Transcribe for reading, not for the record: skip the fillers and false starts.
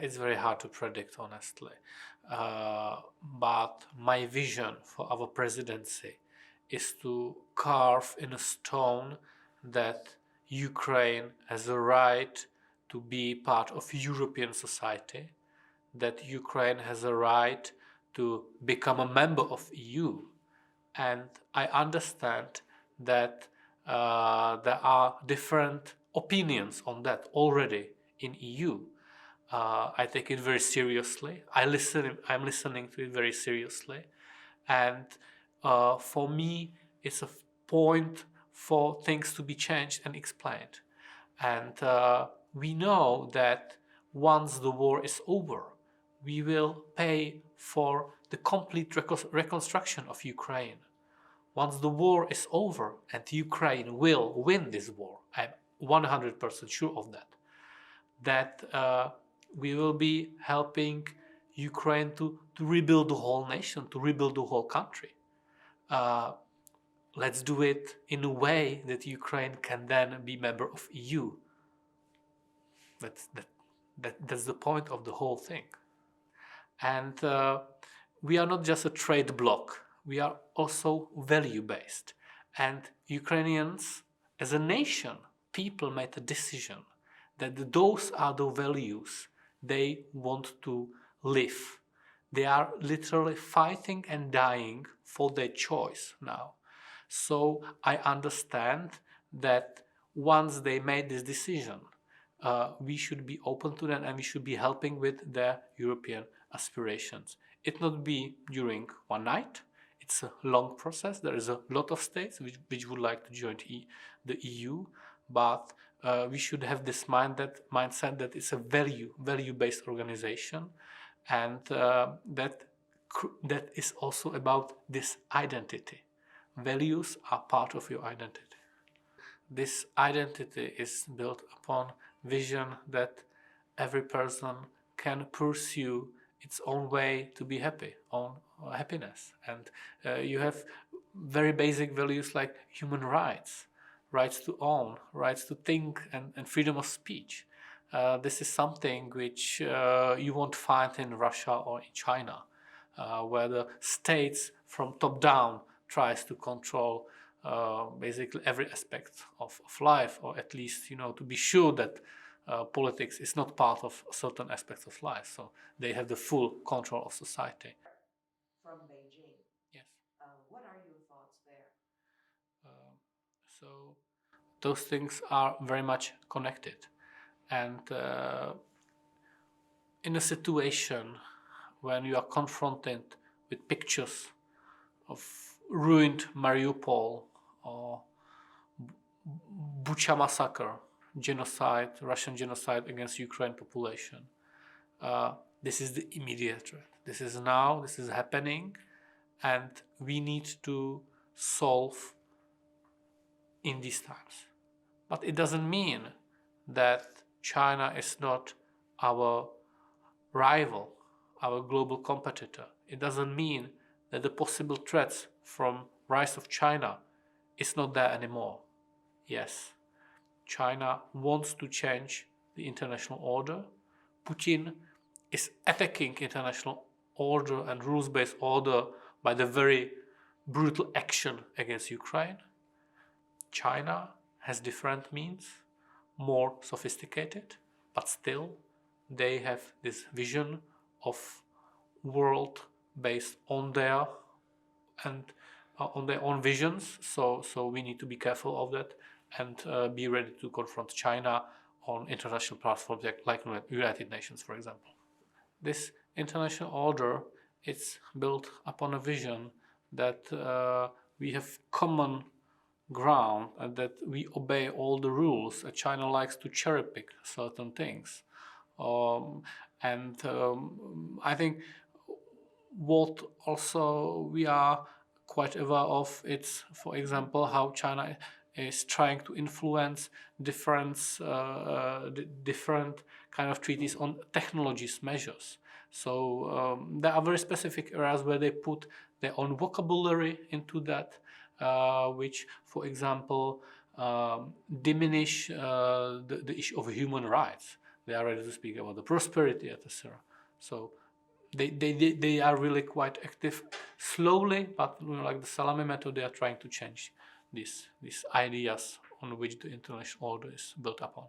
It's very hard to predict, honestly. But my vision for our presidency is to carve in a stone that Ukraine has a right to be part of European society, that Ukraine has a right to become a member of EU. And I understand that there are different opinions on that already in EU. I take it very seriously. I'm listening to it very seriously, and for me, it's a point for things to be changed and explained. And we know that once the war is over, we will pay for the complete reconstruction of Ukraine. Once the war is over, and Ukraine will win this war, I'm 100% sure of that, that we will be helping Ukraine to rebuild the whole nation, to rebuild the whole country. Let's do it in a way that Ukraine can then be member of EU. That's the point of the whole thing. And we are not just a trade bloc, we are also value-based. And Ukrainians, as a nation, people made a decision that those are the values they want to live. They are literally fighting and dying for their choice now. So I understand that once they made this decision, we should be open to them and we should be helping with their European aspirations. It not be during one night. It's a long process. There is a lot of states which would like to join the EU, but we should have this mindset that it's a value-based organization, and that is also about this identity. Values are part of your identity. This identity is built upon vision that every person can pursue its own way to be happy, own happiness. And you have very basic values like human rights, rights to own, rights to think, and freedom of speech. This is something which you won't find in Russia or in China, where the states from top down tries to control basically every aspect of life, or at least, to be sure that politics is not part of certain aspects of life. So they have the full control of society. From Beijing. Yes. What are your thoughts there? So those things are very much connected. And in a situation when you are confronted with pictures of ruined Mariupol or Bucha massacre, genocide, Russian genocide against Ukraine population, this is the immediate threat. This is now, this is happening, and we need to solve in these times. But it doesn't mean that China is not our rival, our global competitor. It doesn't mean that the possible threats from rise of China is not there anymore. Yes, China wants to change the international order. Putin is attacking international order and rules-based order by the very brutal action against Ukraine. China has different means, more sophisticated, but still they have this vision of world based on their own visions. So we need to be careful of that and be ready to confront China on international platforms like United Nations, for example. This international order is built upon a vision that we have common ground and that we obey all the rules. China likes to cherry pick certain things. I think what also we are quite aware of, it's, for example, how China is trying to influence different kind of treaties on technologies measures. So there are very specific areas where they put their own vocabulary into that, which, for example, diminish the issue of human rights. They are ready to speak about the prosperity, etc. So they are really quite active. Slowly, but like the salami method, they are trying to change these ideas on which the international order is built upon.